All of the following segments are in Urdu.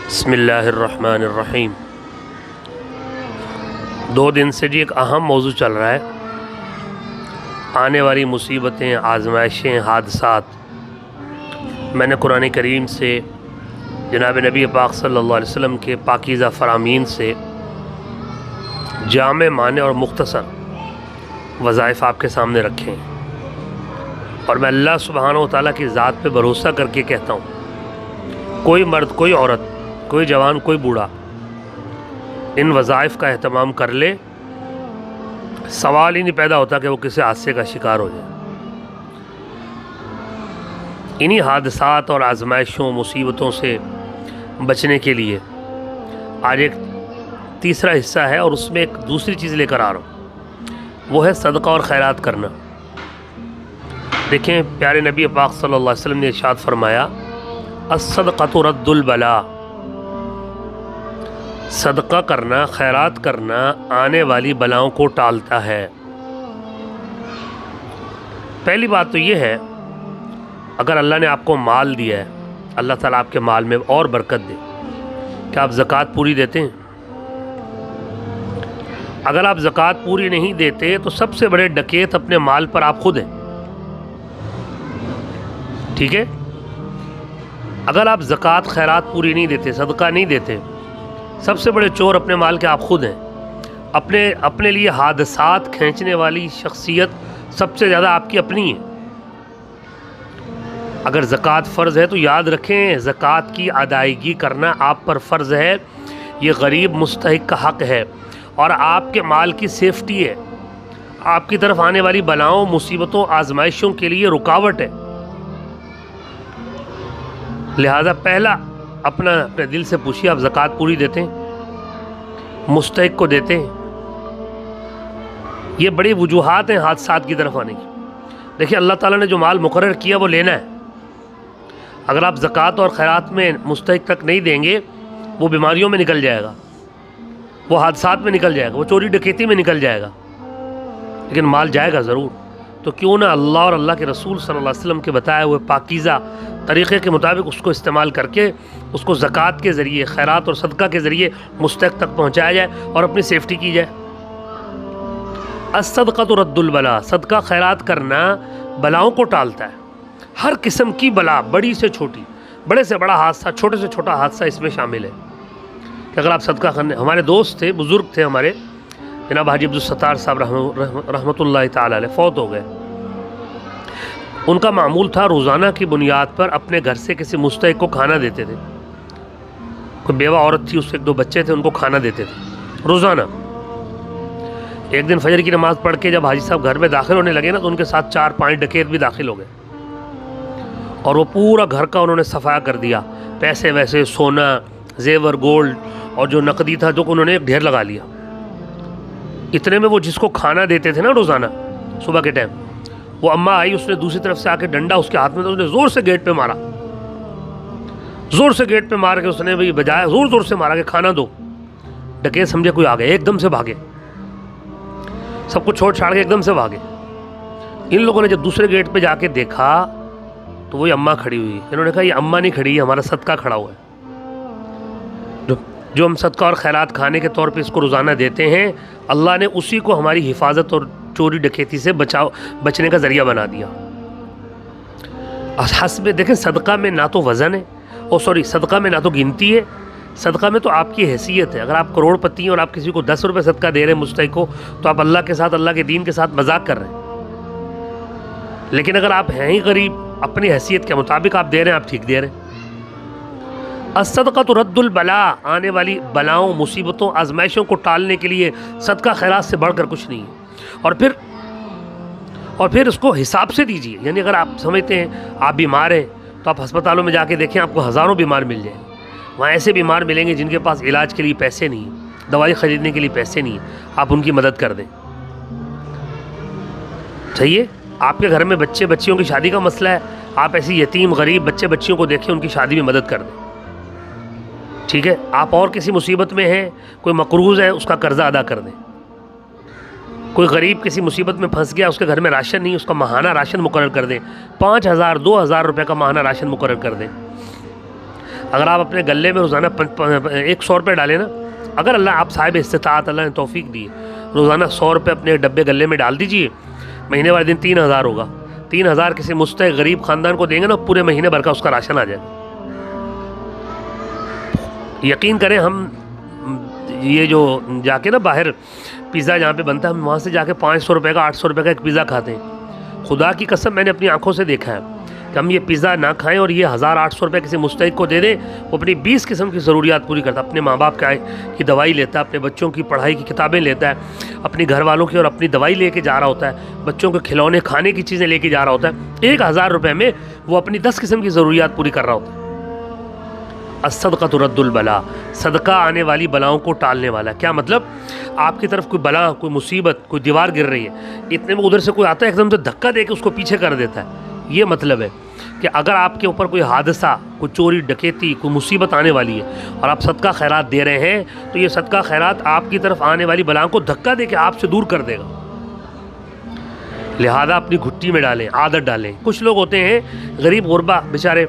بسم اللہ الرحمن الرحیم۔ 2 دن سے ایک اہم موضوع چل رہا ہے، آنے والی مصیبتیں، آزمائشیں، حادثات۔ میں نے قرآن کریم سے، جناب نبی پاک صلی اللہ علیہ وسلم کے پاکیزہ فرامین سے جامع معنی اور مختصر وظائف آپ کے سامنے رکھے ہیں، اور میں اللہ سبحانہ و تعالیٰ کی ذات پہ بھروسہ کر کے کہتا ہوں، کوئی مرد، کوئی عورت، کوئی جوان، کوئی بوڑھا ان وظائف کا اہتمام کر لے، سوال ہی نہیں پیدا ہوتا کہ وہ کسی حادثے کا شکار ہو جائے۔ انہی حادثات اور آزمائشوں، مصیبتوں سے بچنے کے لیے آج ایک تیسرا حصہ ہے، اور اس میں ایک دوسری چیز لے کر آ رہا ہوں، وہ ہے صدقہ اور خیرات کرنا۔ دیکھیں، پیارے نبی پاک صلی اللہ علیہ وسلم نے ارشاد فرمایا، الصدقۃ رد البلاء، صدقہ کرنا، خیرات کرنا آنے والی بلاؤں کو ٹالتا ہے۔ پہلی بات تو یہ ہے، اگر اللہ نے آپ کو مال دیا ہے، اللہ تعالیٰ آپ کے مال میں اور برکت دے، کہ آپ زکوٰۃ پوری دیتے ہیں؟ اگر آپ زکوٰۃ پوری نہیں دیتے تو سب سے بڑے ڈکیت اپنے مال پر آپ خود ہیں، ٹھیک ہے؟ اگر آپ زکوٰۃ، خیرات پوری نہیں دیتے، صدقہ نہیں دیتے، سب سے بڑے چور اپنے مال کے آپ خود ہیں۔ اپنے لیے حادثات کھینچنے والی شخصیت سب سے زیادہ آپ کی اپنی ہے۔ اگر زکوٰۃ فرض ہے تو یاد رکھیں، زکوٰۃ کی ادائیگی کرنا آپ پر فرض ہے، یہ غریب مستحق کا حق ہے، اور آپ کے مال کی سیفٹی ہے، آپ کی طرف آنے والی بلاؤں، مصیبتوں، آزمائشوں کے لیے رکاوٹ ہے۔ لہذا پہلا اپنے دل سے پوچھیے، آپ زکوٰۃ پوری دیتے ہیں؟ مستحق کو دیتے ہیں؟ یہ بڑی وجوہات ہیں حادثات کی طرف آنے کی۔ دیکھیں، اللہ تعالیٰ نے جو مال مقرر کیا وہ لینا ہے۔ اگر آپ زکوٰۃ اور خیرات میں مستحق تک نہیں دیں گے، وہ بیماریوں میں نکل جائے گا، وہ حادثات میں نکل جائے گا، وہ چوری ڈکیتی میں نکل جائے گا، لیکن مال جائے گا ضرور۔ تو کیوں نہ اللہ اور اللہ کے رسول صلی اللہ علیہ وسلم کے بتائے ہوئے پاکیزہ طریقے کے مطابق اس کو استعمال کر کے اس کو زکوٰۃ کے ذریعے، خیرات اور صدقہ کے ذریعے مستحق تک پہنچایا جائے اور اپنی سیفٹی کی جائے۔ الصدقۃ رد البلاء، صدقہ خیرات کرنا بلاؤں کو ٹالتا ہے۔ ہر قسم کی بلا، بڑی سے چھوٹی، بڑے سے بڑا حادثہ، چھوٹے سے چھوٹا حادثہ اس میں شامل ہے کہ اگر آپ صدقہ کرنے، ہمارے دوست تھے، بزرگ تھے ہمارے، جناب حاجی عبدالستار صاحب رحمۃ اللہ تعالی علیہ، فوت ہو گئے۔ ان کا معمول تھا روزانہ کی بنیاد پر اپنے گھر سے کسی مستحق کو کھانا دیتے تھے۔ کوئی بیوہ عورت تھی، اس سے 1-2 بچے تھے، ان کو کھانا دیتے تھے روزانہ۔ ایک دن فجر کی نماز پڑھ کے جب حاجی صاحب گھر میں داخل ہونے لگے نا، تو ان کے ساتھ 4-5 ڈکیت بھی داخل ہو گئے، اور وہ پورا گھر کا انہوں نے صفایا کر دیا، پیسے ویسے، سونا، زیور، گولڈ، اور جو نقدی تھا، جو انہوں نے ایک ڈھیر لگا لیا۔ اتنے میں وہ جس کو کھانا دیتے تھے نا روزانہ صبح کے ٹائم، وہ اماں آئی، اس نے دوسری طرف سے آ کے ڈنڈا اس کے ہاتھ میں تھا، اس نے زور سے گیٹ پہ مارا، زور سے گیٹ پہ مار کے اس نے بجائے زور سے مارا کہ کھانا دو۔ ڈکیت سمجھے کوئی آ گئے، ایک دم سے بھاگے، سب کچھ چھوڑ چھاڑ کے ایک دم سے بھاگے۔ ان لوگوں نے جب دوسرے گیٹ پہ جا کے دیکھا تو وہی اماں کھڑی ہوئی۔ انہوں نے کہا، یہ اماں نہیں کھڑی ہے، ہمارا صدقہ کھڑا ہوا ہے، جو ہم صدقہ اور خیرات کھانے کے طور پہ اس کو روزانہ دیتے ہیں، اللہ نے اسی کو ہماری حفاظت اور چوری ڈکیتی سے بچنے کا ذریعہ بنا دیا۔ حسب، دیکھیں، صدقہ میں نہ تو وزن ہے، صدقہ میں نہ تو گنتی ہے، صدقہ میں تو آپ کی حیثیت ہے۔ اگر آپ کروڑ پتی ہیں اور آپ کسی کو 10 روپے صدقہ دے رہے ہیں مستحق کو، تو آپ اللہ کے ساتھ، اللہ کے دین کے ساتھ مذاق کر رہے ہیں۔ لیکن اگر آپ ہیں ہی غریب، اپنی حیثیت کے مطابق آپ دے رہے ہیں، آپ ٹھیک دے رہے ہیں۔ الصدقۃ رد البلاء، آنے والی بلاؤں، مصیبتوں، آزمائشوں کو ٹالنے کے لیے صدقہ خیرات سے بڑھ کر کچھ نہیں ہے۔ اور پھر اس کو حساب سے دیجیے، یعنی اگر آپ سمجھتے ہیں آپ بیمار ہیں تو آپ ہسپتالوں میں جا کے دیکھیں، آپ کو ہزاروں بیمار مل جائیں گے۔ وہاں ایسے بیمار ملیں گے جن کے پاس علاج کے لیے پیسے نہیں ہیں، دوائی خریدنے کے لیے پیسے نہیں ہیں، آپ ان کی مدد کر دیں۔ صحیح ہے؟ آپ کے گھر میں بچے بچیوں کی شادی کا مسئلہ ہے، آپ ایسی یتیم غریب بچے بچیوں کو دیکھیں، ان کی شادی میں مدد کر دیں، ٹھیک ہے؟ آپ اور کسی مصیبت میں ہیں، کوئی مقروض ہے، اس کا قرضہ ادا کر دیں۔ کوئی غریب کسی مصیبت میں پھنس گیا، اس کے گھر میں راشن نہیں، اس کا ماہانہ راشن مقرر کر دیں، 5,000 2,000 روپے کا ماہانہ راشن مقرر کر دیں۔ اگر آپ اپنے گلے میں روزانہ 100 روپے ڈالیں نا، اگر اللہ آپ صاحب استطاعت، اللہ نے توفیق دی، روزانہ 100 روپے اپنے ڈبے گلے میں ڈال دیجئے، مہینے والے دن 3000 ہوگا، 3000 کسی مستحق غریب خاندان کو دیں گے نا، پورے مہینے بھر کا اس کا راشن آ جائے گا۔ یقین کریں، ہم یہ جو جا کے نا باہر پیزا جہاں پہ بنتا ہے، ہم وہاں سے جا کے 500 روپے کا 800 روپے کا ایک پیزا کھاتے ہیں۔ خدا کی قسم میں نے اپنی آنکھوں سے دیکھا ہے کہ ہم یہ پیزا نہ کھائیں اور یہ 1800 روپے کسی مستحق کو دے دیں، وہ اپنی 20 قسم کی ضروریات پوری کرتا ہے، اپنے ماں باپ کی دوائی لیتا ہے، اپنے بچوں کی پڑھائی کی کتابیں لیتا ہے، اپنی گھر والوں کی اور اپنی دوائی لے کے جا رہا ہوتا ہے، بچوں کے کھلونے کھانے کی چیزیں لے کے جا رہا ہوتا ہے، 1000 روپے میں وہ اپنی 10 قسم کی ضروریات پوری کر رہا ہوتا ہے۔ الصدقہ ترد البلا، صدقہ آنے والی بلاؤں کو ٹالنے والا۔ کیا مطلب؟ آپ کی طرف کوئی بلا، کوئی مصیبت، کوئی دیوار گر رہی ہے، اتنے میں ادھر سے کوئی آتا ہے ایک دم سے دھکا دے کے اس کو پیچھے کر دیتا ہے۔ یہ مطلب ہے کہ اگر آپ کے اوپر کوئی حادثہ، کوئی چوری ڈکیتی، کوئی مصیبت آنے والی ہے اور آپ صدقہ خیرات دے رہے ہیں، تو یہ صدقہ خیرات آپ کی طرف آنے والی بلاؤں کو دھکا دے کے آپ سے دور کر دے گا۔ لہذا اپنی گھٹی میں ڈالیں، عادت ڈالیں۔ کچھ لوگ ہوتے ہیں غریب غربا بیچارے،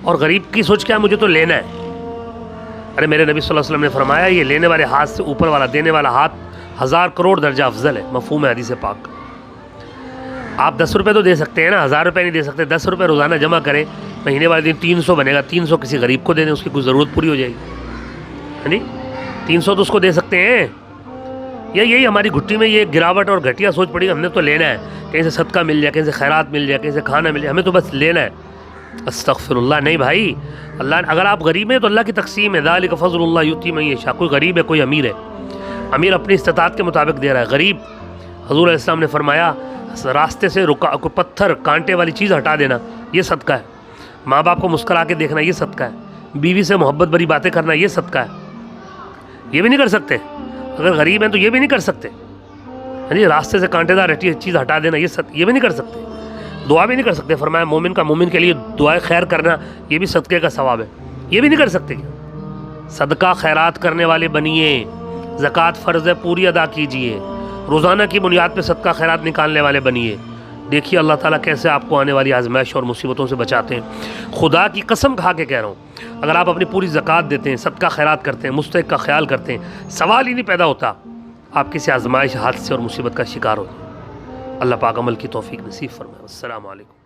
اور غریب کی سوچ کیا، مجھے تو لینا ہے۔ ارے میرے نبی صلی اللہ علیہ وسلم نے فرمایا، یہ لینے والے ہاتھ سے اوپر والا دینے والا ہاتھ 1000 کروڑ درجہ افضل ہے، مفہوم ہے حدیث پاک۔ آپ 10 روپے تو دے سکتے ہیں نا، 1000 روپے نہیں دے سکتے، 10 روپے روزانہ جمع کریں، مہینے والے دن 300 بنے گا، 300 کسی غریب کو دے دیں، اس کی کوئی ضرورت پوری ہو جائے گی، ہے نہیں؟ 300 تو اس کو دے سکتے ہیں۔ یا یہی ہماری گھٹی میں یہ گراوٹ اور گھٹیا سوچ پڑی، ہم نے تو لینا ہے، کہیں سے صدقہ مل جائے، کہیں سے خیرات مل جائے، کہیں سے کھانا مل جائے، ہمیں تو بس لینا ہے۔ استغفر اللہ، نہیں بھائی، اللہ اگر آپ غریب ہیں تو اللہ کی تقسیم ہے، ذالک فضل اللہ یؤتی من یشاء۔ کوئی غریب ہے، کوئی امیر ہے، امیر اپنی استطاعت کے مطابق دے رہا ہے، غریب، حضور علیہ السلام نے فرمایا راستے سے کوئی پتھر کانٹے والی چیز ہٹا دینا، یہ صدقہ ہے۔ ماں باپ کو مسکرا کے دیکھنا، یہ صدقہ ہے۔ بیوی سے محبت بھری باتیں کرنا، یہ صدقہ ہے۔ یہ بھی نہیں کر سکتے، اگر غریب ہیں تو یہ بھی نہیں کر سکتے، جی راستے سے کانٹے دار چیز ہٹا دینا، یہ بھی نہیں کر سکتے، دعا بھی نہیں کر سکتے۔ فرمایا مومن کا مومن کے لیے دعائے خیر کرنا، یہ بھی صدقے کا ثواب ہے، یہ بھی نہیں کر سکتے۔ صدقہ خیرات کرنے والے بنیے، زکوٰۃ فرض ہے پوری ادا کیجئے، روزانہ کی بنیاد پہ صدقہ خیرات نکالنے والے بنیے۔ دیکھیے اللہ تعالیٰ کیسے آپ کو آنے والی آزمائش اور مصیبتوں سے بچاتے ہیں۔ خدا کی قسم کھا کے کہہ رہا ہوں، اگر آپ اپنی پوری زکوٰۃ دیتے ہیں، صدقہ خیرات کرتے ہیں، مستحق کا خیال کرتے ہیں، سوال ہی نہیں پیدا ہوتا آپ کسی آزمائش، حادثے اور مصیبت کا شکار ہو جائیں۔ اللہ پاک عمل کی توفیق نصیب فرمائے۔ السلام علیکم۔